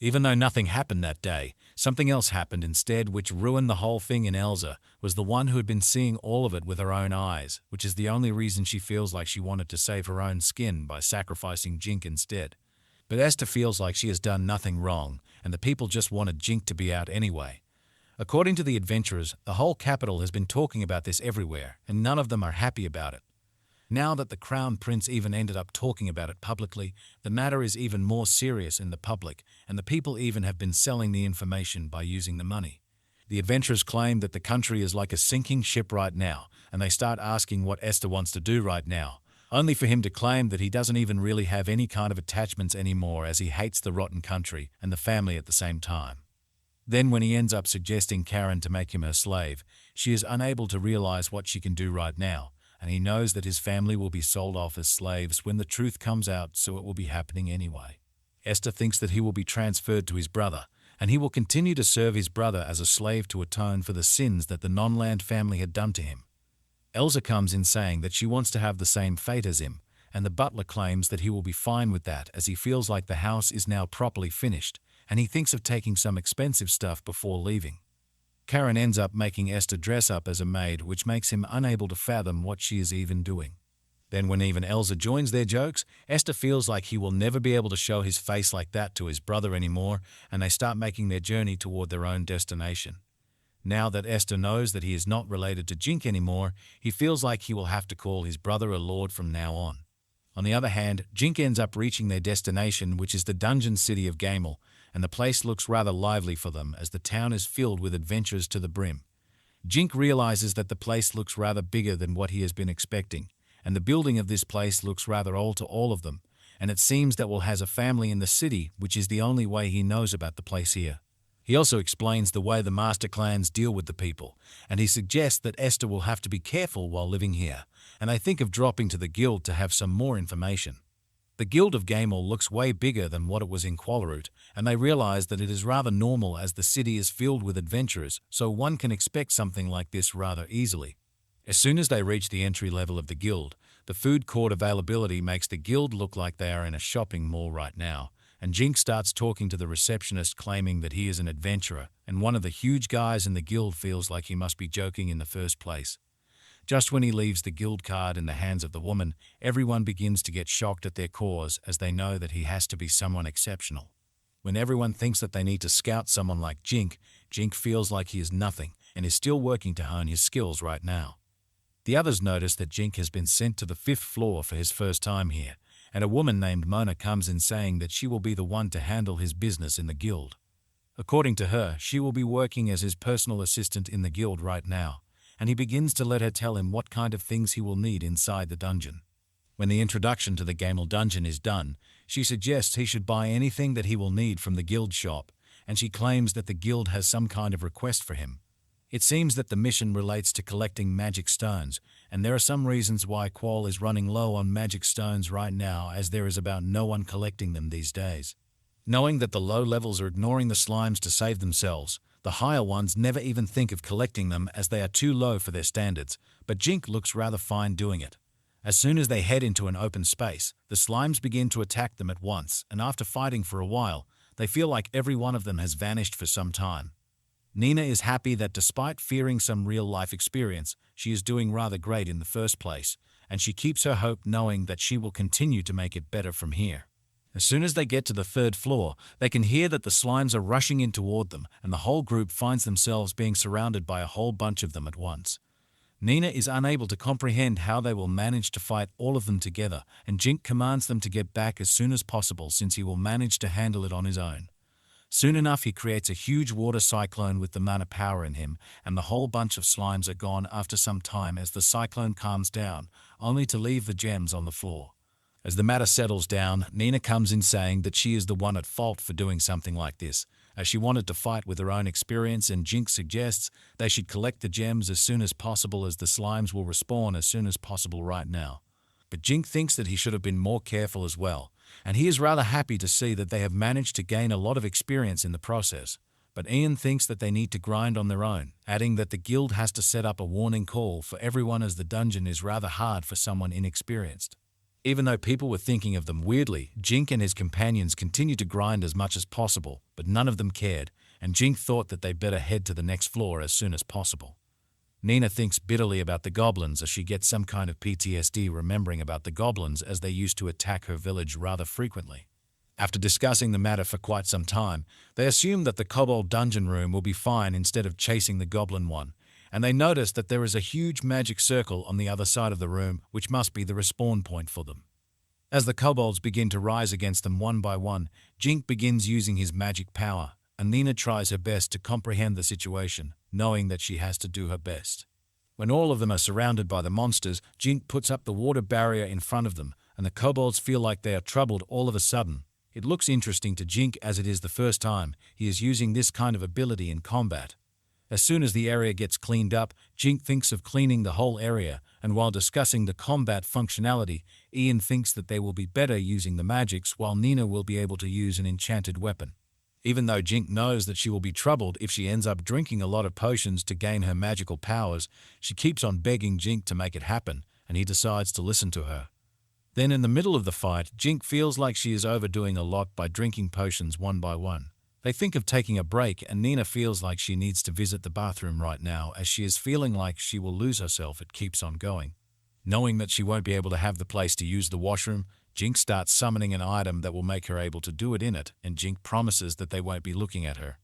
Even though nothing happened that day, something else happened instead, which ruined the whole thing, and Elsa was the one who had been seeing all of it with her own eyes, which is the only reason she feels like she wanted to save her own skin by sacrificing Jink instead. But Esther feels like she has done nothing wrong, and the people just wanted Jink to be out anyway. According to the adventurers, the whole capital has been talking about this everywhere, and none of them are happy about it. Now that the Crown Prince even ended up talking about it publicly, the matter is even more serious in the public, and the people even have been selling the information by using the money. The adventurers claim that the country is like a sinking ship right now, and they start asking what Esther wants to do right now, only for him to claim that he doesn't even really have any kind of attachments anymore, as he hates the rotten country and the family at the same time. Then when he ends up suggesting Karen to make him her slave, she is unable to realize what she can do right now, and he knows that his family will be sold off as slaves when the truth comes out, so it will be happening anyway. Esther thinks that he will be transferred to his brother, and he will continue to serve his brother as a slave to atone for the sins that the non-land family had done to him. Elsa comes in saying that she wants to have the same fate as him, and the butler claims that he will be fine with that, as he feels like the house is now properly finished, and he thinks of taking some expensive stuff before leaving. Karen ends up making Esther dress up as a maid, which makes him unable to fathom what she is even doing. Then when even Elsa joins their jokes, Esther feels like he will never be able to show his face like that to his brother anymore, and they start making their journey toward their own destination. Now that Esther knows that he is not related to Jink anymore, he feels like he will have to call his brother a lord from now on. On the other hand, Jink ends up reaching their destination, which is the dungeon city of Gamel, and the place looks rather lively for them, as the town is filled with adventurers to the brim. Jink realizes that the place looks rather bigger than what he has been expecting, and the building of this place looks rather old to all of them, and it seems that Will has a family in the city, which is the only way he knows about the place here. He also explains the way the master clans deal with the people, and he suggests that Esther will have to be careful while living here, and they think of dropping to the guild to have some more information. The Guild of Gamel looks way bigger than what it was in Qualroot, and they realize that it is rather normal as the city is filled with adventurers, so one can expect something like this rather easily. As soon as they reach the entry level of the guild, the food court availability makes the guild look like they are in a shopping mall right now, and Jink starts talking to the receptionist claiming that he is an adventurer, and one of the huge guys in the guild feels like he must be joking in the first place. Just when he leaves the guild card in the hands of the woman, everyone begins to get shocked at their cause as they know that he has to be someone exceptional. When everyone thinks that they need to scout someone like Jink, Jink feels like he is nothing and is still working to hone his skills right now. The others notice that Jink has been sent to the 5th floor for his first time here, and a woman named Mona comes in saying that she will be the one to handle his business in the guild. According to her, she will be working as his personal assistant in the guild right now, and he begins to let her tell him what kind of things he will need inside the dungeon. When the introduction to the Gamel dungeon is done, she suggests he should buy anything that he will need from the guild shop, and she claims that the guild has some kind of request for him. It seems that the mission relates to collecting magic stones, and there are some reasons why Qual is running low on magic stones right now, as there is about no one collecting them these days. Knowing that the low levels are ignoring the slimes to save themselves, the higher ones never even think of collecting them as they are too low for their standards, but Jink looks rather fine doing it. As soon as they head into an open space, the slimes begin to attack them at once, and after fighting for a while, they feel like every one of them has vanished for some time. Nina is happy that despite fearing some real-life experience, she is doing rather great in the first place, and she keeps her hope knowing that she will continue to make it better from here. As soon as they get to the 3rd floor, they can hear that the slimes are rushing in toward them, and the whole group finds themselves being surrounded by a whole bunch of them at once. Nina is unable to comprehend how they will manage to fight all of them together, and Jink commands them to get back as soon as possible since he will manage to handle it on his own. Soon enough, he creates a huge water cyclone with the mana power in him, and the whole bunch of slimes are gone after some time as the cyclone calms down, only to leave the gems on the floor. As the matter settles down, Nina comes in saying that she is the one at fault for doing something like this, as she wanted to fight with her own experience, and Jink suggests they should collect the gems as soon as possible as the slimes will respawn as soon as possible right now. But Jink thinks that he should have been more careful as well, and he is rather happy to see that they have managed to gain a lot of experience in the process. But Ian thinks that they need to grind on their own, adding that the guild has to set up a warning call for everyone as the dungeon is rather hard for someone inexperienced. Even though people were thinking of them weirdly, Jink and his companions continued to grind as much as possible, but none of them cared, and Jink thought that they better head to the next floor as soon as possible. Nina thinks bitterly about the goblins as she gets some kind of PTSD remembering about the goblins as they used to attack her village rather frequently. After discussing the matter for quite some time, they assume that the kobold dungeon room will be fine instead of chasing the goblin one, and they notice that there is a huge magic circle on the other side of the room, which must be the respawn point for them. As the kobolds begin to rise against them one by one, Jink begins using his magic power, and Nina tries her best to comprehend the situation, knowing that she has to do her best. When all of them are surrounded by the monsters, Jink puts up the water barrier in front of them, and the kobolds feel like they are troubled all of a sudden. It looks interesting to Jink as it is the first time he is using this kind of ability in combat. As soon as the area gets cleaned up, Jink thinks of cleaning the whole area, and while discussing the combat functionality, Ian thinks that they will be better using the magics while Nina will be able to use an enchanted weapon. Even though Jink knows that she will be troubled if she ends up drinking a lot of potions to gain her magical powers, she keeps on begging Jink to make it happen, and he decides to listen to her. Then in the middle of the fight, Jink feels like she is overdoing a lot by drinking potions one by one. They think of taking a break, and Nina feels like she needs to visit the bathroom right now as she is feeling like she will lose herself. It keeps on going. Knowing that she won't be able to have the place to use the washroom, Jink starts summoning an item that will make her able to do it in it, and Jink promises that they won't be looking at her.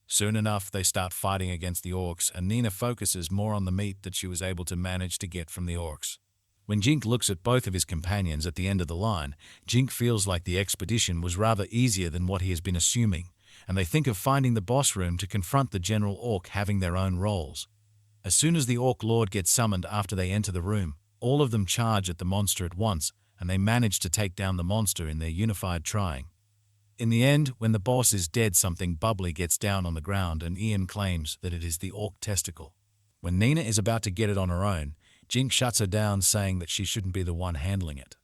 Soon enough, they start fighting against the orcs, and Nina focuses more on the meat that she was able to manage to get from the orcs. When Jink looks at both of his companions at the end of the line, Jink feels like the expedition was rather easier than what he has been assuming, and they think of finding the boss room to confront the general orc having their own roles. As soon as the orc lord gets summoned after they enter the room, all of them charge at the monster at once, and they manage to take down the monster in their unified trying. In the end, when the boss is dead, something bubbly gets down on the ground, and Ian claims that it is the orc testicle. When Nina is about to get it on her own, Jink shuts her down, saying that she shouldn't be the one handling it.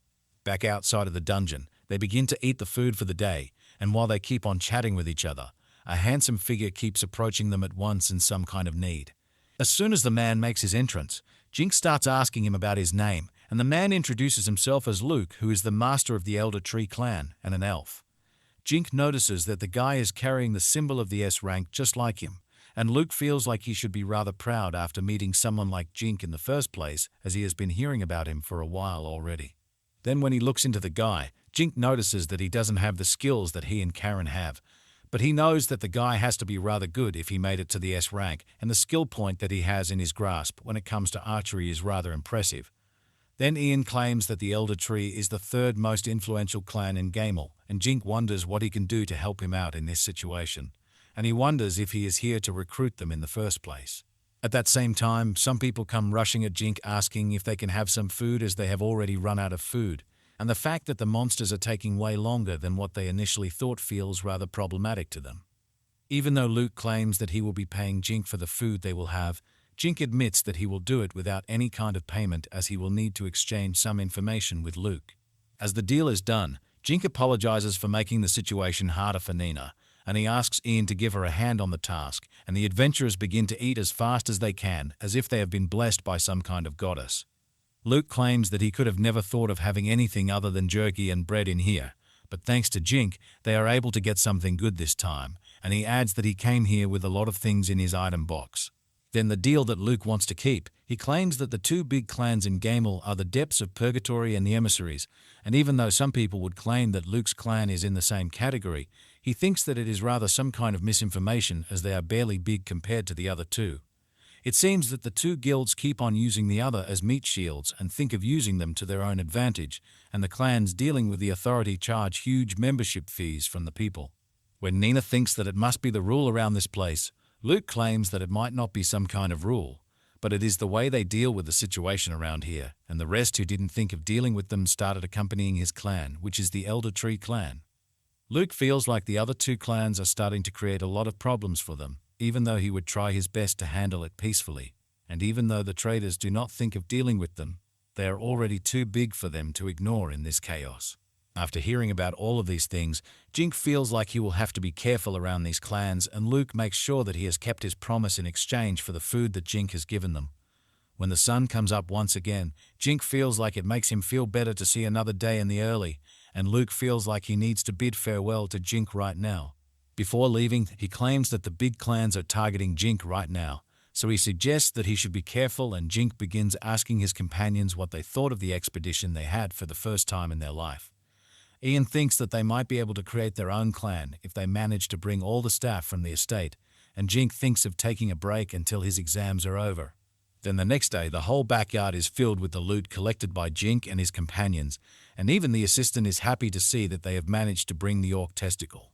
Back outside of the dungeon, they begin to eat the food for the day, and while they keep on chatting with each other, a handsome figure keeps approaching them at once in some kind of need. As soon as the man makes his entrance, Jink starts asking him about his name, and the man introduces himself as Luke, who is the master of the Elder Tree clan and an elf. Jink notices that the guy is carrying the symbol of the S rank just like him, and Luke feels like he should be rather proud after meeting someone like Jink in the first place, as he has been hearing about him for a while already. Then when he looks into the guy, Jink notices that he doesn't have the skills that he and Karen have, but he knows that the guy has to be rather good if he made it to the S rank, and the skill point that he has in his grasp when it comes to archery is rather impressive. Then Ian claims that the Elder Tree is the third most influential clan in Gamel, and Jink wonders what he can do to help him out in this situation, and he wonders if he is here to recruit them in the first place. At that same time, some people come rushing at Jink asking if they can have some food as they have already run out of food, and the fact that the monsters are taking way longer than what they initially thought feels rather problematic to them. Even though Luke claims that he will be paying Jink for the food they will have, Jink admits that he will do it without any kind of payment as he will need to exchange some information with Luke. As the deal is done, Jink apologizes for making the situation harder for Nina, and he asks Ian to give her a hand on the task, and the adventurers begin to eat as fast as they can, as if they have been blessed by some kind of goddess. Luke claims that he could have never thought of having anything other than jerky and bread in here, but thanks to Jink, they are able to get something good this time, and he adds that he came here with a lot of things in his item box. Then the deal that Luke wants to keep, he claims that the two big clans in Gamel are the Depths of Purgatory and the Emissaries, and even though some people would claim that Luke's clan is in the same category, he thinks that it is rather some kind of misinformation as they are barely big compared to the other two. It seems that the two guilds keep on using the other as meat shields and think of using them to their own advantage, and the clans dealing with the authority charge huge membership fees from the people. When Nina thinks that it must be the rule around this place, Luke claims that it might not be some kind of rule, but it is the way they deal with the situation around here, and the rest who didn't think of dealing with them started accompanying his clan, which is the Elder Tree clan. Luke feels like the other two clans are starting to create a lot of problems for them, even though he would try his best to handle it peacefully, and even though the traders do not think of dealing with them, they are already too big for them to ignore in this chaos. After hearing about all of these things, Jink feels like he will have to be careful around these clans, and Luke makes sure that he has kept his promise in exchange for the food that Jink has given them. When the sun comes up once again, Jink feels like it makes him feel better to see another day in the early, and Luke feels like he needs to bid farewell to Jink right now. Before leaving, he claims that the big clans are targeting Jink right now, so he suggests that he should be careful, and Jink begins asking his companions what they thought of the expedition they had for the first time in their life. Ian thinks that they might be able to create their own clan if they manage to bring all the staff from the estate, and Jink thinks of taking a break until his exams are over. Then the next day, the whole backyard is filled with the loot collected by Jink and his companions, and even the assistant is happy to see that they have managed to bring the orc testicle.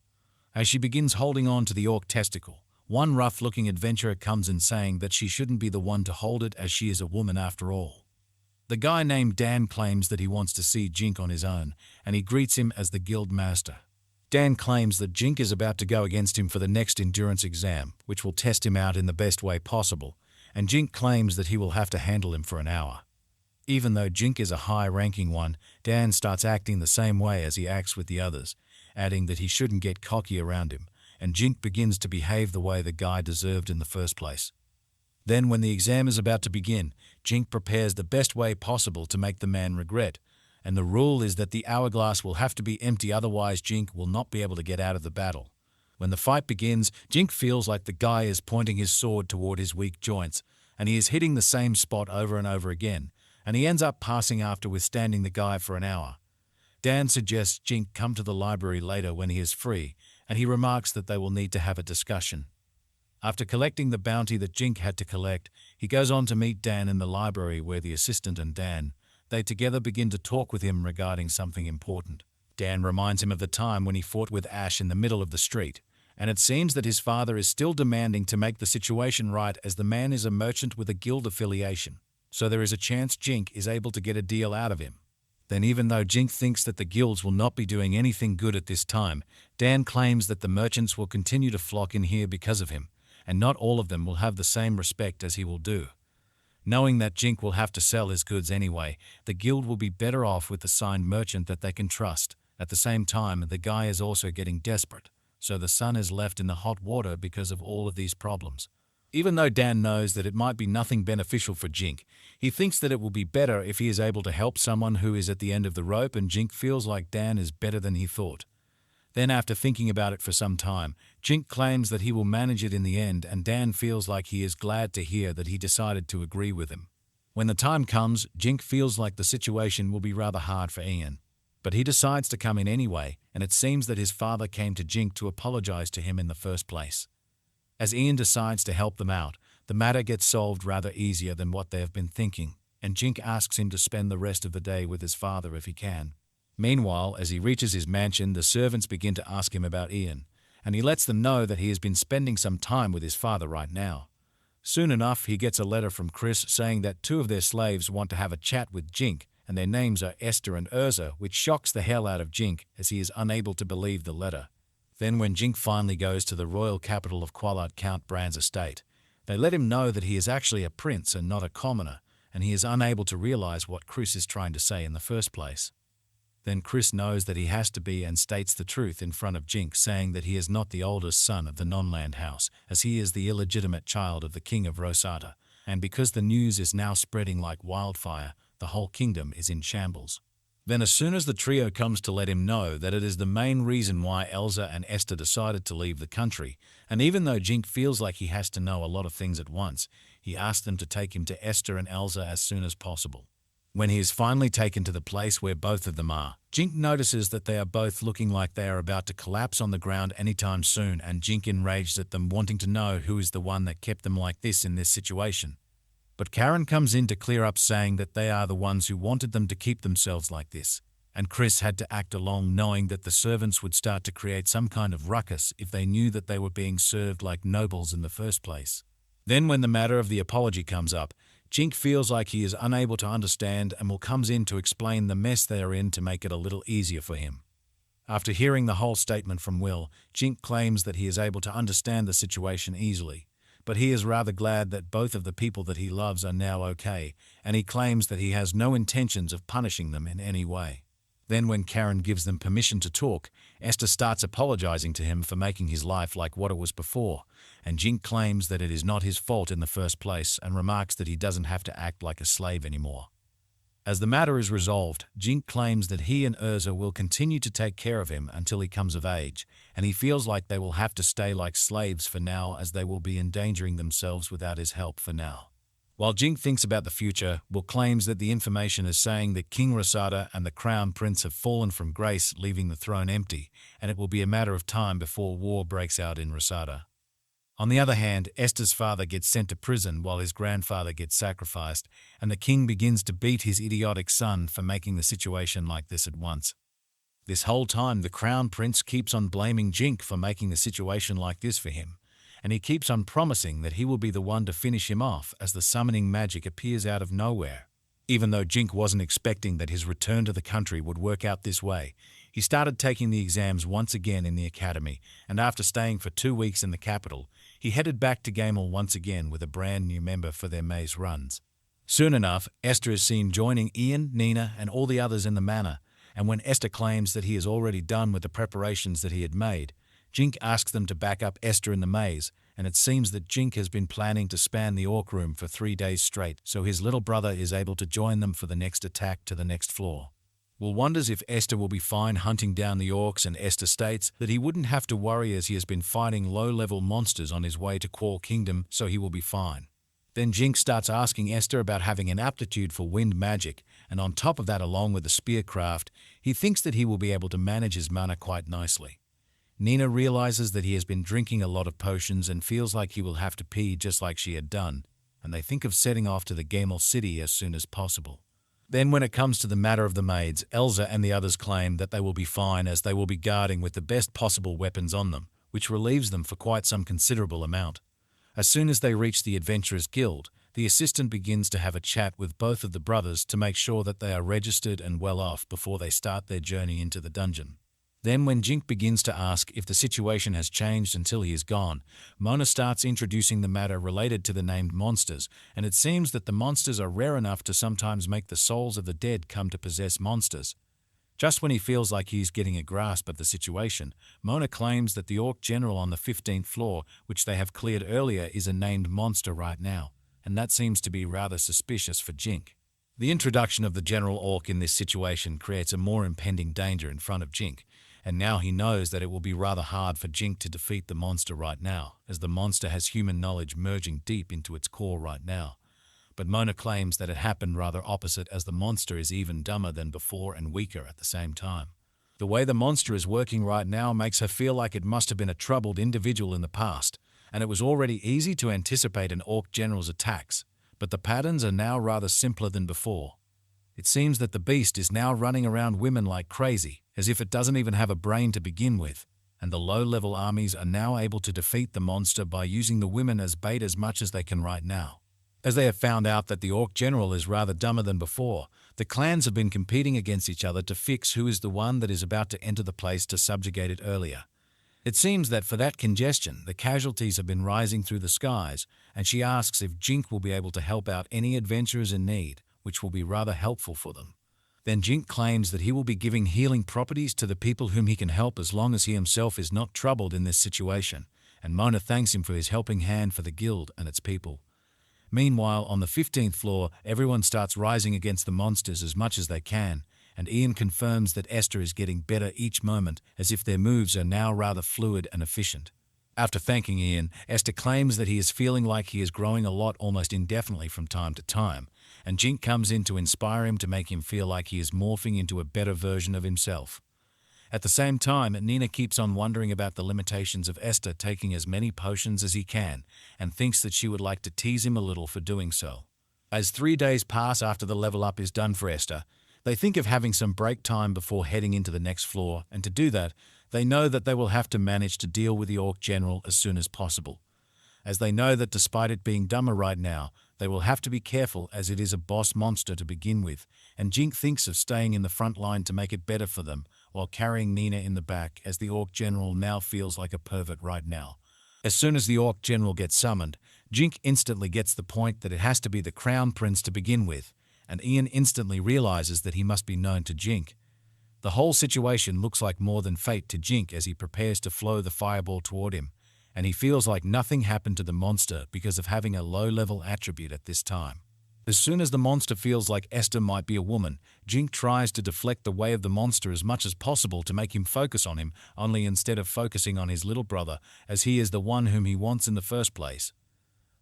As she begins holding on to the orc testicle, one rough-looking adventurer comes in saying that she shouldn't be the one to hold it as she is a woman after all. The guy named Dan claims that he wants to see Jink on his own, and he greets him as the guild master. Dan claims that Jink is about to go against him for the next endurance exam, which will test him out in the best way possible, and Jink claims that he will have to handle him for an hour. Even though Jink is a high-ranking one, Dan starts acting the same way as he acts with the others, adding that he shouldn't get cocky around him, and Jink begins to behave the way the guy deserved in the first place. Then, when the exam is about to begin, Jink prepares the best way possible to make the man regret, and the rule is that the hourglass will have to be empty, otherwise Jink will not be able to get out of the battle. When the fight begins, Jink feels like the guy is pointing his sword toward his weak joints, and he is hitting the same spot over and over again, and he ends up passing after withstanding the guy for an hour. Dan suggests Jink come to the library later when he is free, and he remarks that they will need to have a discussion. After collecting the bounty that Jink had to collect, he goes on to meet Dan in the library where the assistant and Dan, they together begin to talk with him regarding something important. Dan reminds him of the time when he fought with Ash in the middle of the street, and it seems that his father is still demanding to make the situation right as the man is a merchant with a guild affiliation, so there is a chance Jink is able to get a deal out of him. Then even though Jink thinks that the guilds will not be doing anything good at this time, Dan claims that the merchants will continue to flock in here because of him, and not all of them will have the same respect as he will do. Knowing that Jink will have to sell his goods anyway, the guild will be better off with a signed merchant that they can trust. At the same time, the guy is also getting desperate, so the son is left in the hot water because of all of these problems. Even though Dan knows that it might be nothing beneficial for Jink, he thinks that it will be better if he is able to help someone who is at the end of the rope, and Jink feels like Dan is better than he thought. Then after thinking about it for some time, Jink claims that he will manage it in the end, and Dan feels like he is glad to hear that he decided to agree with him. When the time comes, Jink feels like the situation will be rather hard for Ian. But he decides to come in anyway, and it seems that his father came to Jink to apologize to him in the first place. As Ian decides to help them out, the matter gets solved rather easier than what they have been thinking, and Jink asks him to spend the rest of the day with his father if he can. Meanwhile, as he reaches his mansion, the servants begin to ask him about Ian, and he lets them know that he has been spending some time with his father right now. Soon enough, he gets a letter from Chris saying that two of their slaves want to have a chat with Jink, and their names are Esther and Urza, which shocks the hell out of Jink as he is unable to believe the letter. Then when Jink finally goes to the royal capital of Qualat, Count Brand's estate, they let him know that he is actually a prince and not a commoner, and he is unable to realize what Chris is trying to say in the first place. Then Chris knows that he has to be and states the truth in front of Jink, saying that he is not the oldest son of the non-land house, as he is the illegitimate child of the king of Rosata, and because the news is now spreading like wildfire, the whole kingdom is in shambles. Then as soon as the trio comes to let him know that it is the main reason why Elsa and Esther decided to leave the country, and even though Jink feels like he has to know a lot of things at once, he asks them to take him to Esther and Elsa as soon as possible. When he is finally taken to the place where both of them are, Jink notices that they are both looking like they are about to collapse on the ground anytime soon, and Jink enraged at them, wanting to know who is the one that kept them like this in this situation. But Karen comes in to clear up, saying that they are the ones who wanted them to keep themselves like this, and Chris had to act along, knowing that the servants would start to create some kind of ruckus if they knew that they were being served like nobles in the first place. Then when the matter of the apology comes up, Jink feels like he is unable to understand and comes in to explain the mess they are in to make it a little easier for him. After hearing the whole statement from Will, Jink claims that he is able to understand the situation easily, but he is rather glad that both of the people that he loves are now okay, and he claims that he has no intentions of punishing them in any way. Then when Karen gives them permission to talk, Esther starts apologizing to him for making his life like what it was before, and Jink claims that it is not his fault in the first place and remarks that he doesn't have to act like a slave anymore. As the matter is resolved, Jink claims that he and Urza will continue to take care of him until he comes of age, and he feels like they will have to stay like slaves for now, as they will be endangering themselves without his help for now. While Jink thinks about the future, Will claims that the information is saying that King Rosada and the Crown Prince have fallen from grace, leaving the throne empty, and it will be a matter of time before war breaks out in Rosada. On the other hand, Esther's father gets sent to prison while his grandfather gets sacrificed, and the king begins to beat his idiotic son for making the situation like this at once. This whole time, the Crown Prince keeps on blaming Jink for making the situation like this for him, and he keeps on promising that he will be the one to finish him off as the summoning magic appears out of nowhere. Even though Jink wasn't expecting that his return to the country would work out this way, he started taking the exams once again in the academy, and after staying for 2 weeks in the capital, he headed back to Gamel once again with a brand new member for their maze runs. Soon enough, Esther is seen joining Ian, Nina, and all the others in the manor, and when Esther claims that he is already done with the preparations that he had made, Jink asks them to back up Esther in the maze, and it seems that Jink has been planning to span the orc room for 3 days straight, so his little brother is able to join them for the next attack to the next floor. Will wonders if Esther will be fine hunting down the orcs, and Esther states that he wouldn't have to worry as he has been fighting low-level monsters on his way to Quall Kingdom, so he will be fine. Then Jink starts asking Esther about having an aptitude for wind magic, and on top of that, along with the spearcraft, he thinks that he will be able to manage his mana quite nicely. Nina realizes that he has been drinking a lot of potions and feels like he will have to pee just like she had done, and they think of setting off to the Gamel city as soon as possible. Then when it comes to the matter of the maids, Elsa and the others claim that they will be fine as they will be guarding with the best possible weapons on them, which relieves them for quite some considerable amount. As soon as they reach the Adventurers Guild, the assistant begins to have a chat with both of the brothers to make sure that they are registered and well off before they start their journey into the dungeon. Then when Jink begins to ask if the situation has changed until he is gone, Mona starts introducing the matter related to the named monsters, and it seems that the monsters are rare enough to sometimes make the souls of the dead come to possess monsters. Just when he feels like he is getting a grasp of the situation, Mona claims that the orc general on the 15th floor, which they have cleared earlier, is a named monster right now, and that seems to be rather suspicious for Jink. The introduction of the general orc in this situation creates a more impending danger in front of Jink, and now he knows that it will be rather hard for Jink to defeat the monster right now, as the monster has human knowledge merging deep into its core right now. But Mona claims that it happened rather opposite, as the monster is even dumber than before and weaker at the same time. The way the monster is working right now makes her feel like it must have been a troubled individual in the past, and it was already easy to anticipate an orc general's attacks, but the patterns are now rather simpler than before. It seems that the beast is now running around women like crazy, as if it doesn't even have a brain to begin with, and the low-level armies are now able to defeat the monster by using the women as bait as much as they can right now. As they have found out that the orc general is rather dumber than before, the clans have been competing against each other to fix who is the one that is about to enter the place to subjugate it earlier. It seems that for that congestion, the casualties have been rising through the skies, and she asks if Jink will be able to help out any adventurers in need, which will be rather helpful for them. Then Jink claims that he will be giving healing properties to the people whom he can help as long as he himself is not troubled in this situation, and Mona thanks him for his helping hand for the guild and its people. Meanwhile, on the 15th floor, everyone starts rising against the monsters as much as they can, and Ian confirms that Esther is getting better each moment, as if their moves are now rather fluid and efficient. After thanking Ian, Esther claims that he is feeling like he is growing a lot almost indefinitely from time to time, and Jink comes in to inspire him to make him feel like he is morphing into a better version of himself. At the same time, Nina keeps on wondering about the limitations of Esther taking as many potions as he can, and thinks that she would like to tease him a little for doing so. As 3 days pass after the level up is done for Esther, they think of having some break time before heading into the next floor, and to do that, they know that they will have to manage to deal with the orc general as soon as possible. As they know that despite it being dumber right now, they will have to be careful as it is a boss monster to begin with, and Jink thinks of staying in the front line to make it better for them, while carrying Nina in the back, as the orc general now feels like a pervert right now. As soon as the orc general gets summoned, Jink instantly gets the point that it has to be the crown prince to begin with, and Ian instantly realizes that he must be known to Jink. The whole situation looks like more than fate to Jink as he prepares to flow the fireball toward him, and he feels like nothing happened to the monster because of having a low-level attribute at this time. As soon as the monster feels like Esther might be a woman, Jink tries to deflect the way of the monster as much as possible to make him focus on him, only instead of focusing on his little brother, as he is the one whom he wants in the first place.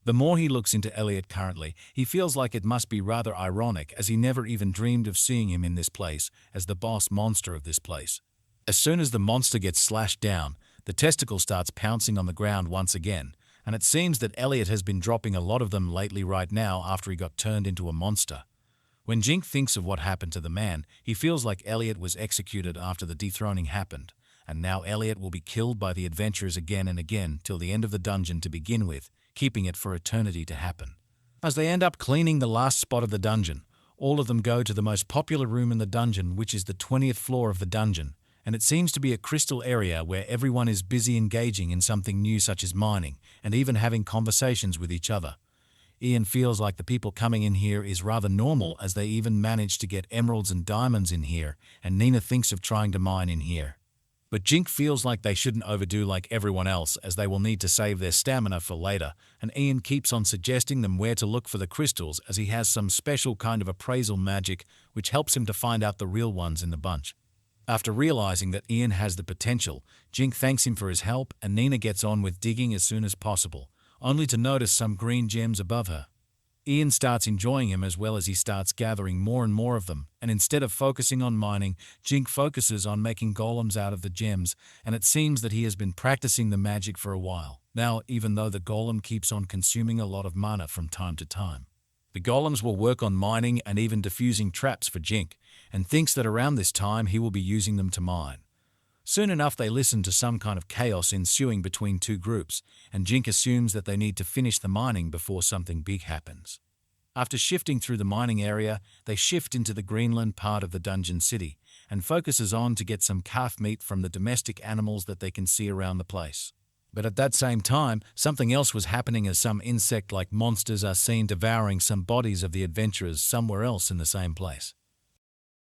The more he looks into Elliot currently, he feels like it must be rather ironic, as he never even dreamed of seeing him in this place as the boss monster of this place. As soon as the monster gets slashed down, the testicle starts pouncing on the ground once again, and it seems that Elliot has been dropping a lot of them lately right now after he got turned into a monster. When Jink thinks of what happened to the man, he feels like Elliot was executed after the dethroning happened, and now Elliot will be killed by the adventurers again and again till the end of the dungeon to begin with, keeping it for eternity to happen. As they end up cleaning the last spot of the dungeon, all of them go to the most popular room in the dungeon, which is the 20th floor of the dungeon, and it seems to be a crystal area where everyone is busy engaging in something new such as mining, and even having conversations with each other. Ian feels like the people coming in here is rather normal, as they even manage to get emeralds and diamonds in here, and Nina thinks of trying to mine in here. But Jink feels like they shouldn't overdo like everyone else, as they will need to save their stamina for later, and Ian keeps on suggesting them where to look for the crystals, as he has some special kind of appraisal magic which helps him to find out the real ones in the bunch. After realizing that Ian has the potential, Jink thanks him for his help, and Nina gets on with digging as soon as possible, only to notice some green gems above her. Ian starts enjoying him as well as he starts gathering more and more of them, and instead of focusing on mining, Jink focuses on making golems out of the gems, and it seems that he has been practicing the magic for a while now, even though the golem keeps on consuming a lot of mana from time to time. The golems will work on mining and even defusing traps for Jink, and thinks that around this time he will be using them to mine. Soon enough they listen to some kind of chaos ensuing between two groups, and Jink assumes that they need to finish the mining before something big happens. After shifting through the mining area, they shift into the Greenland part of the dungeon city, and focuses on to get some calf meat from the domestic animals that they can see around the place. But at that same time, something else was happening, as some insect-like monsters are seen devouring some bodies of the adventurers somewhere else in the same place.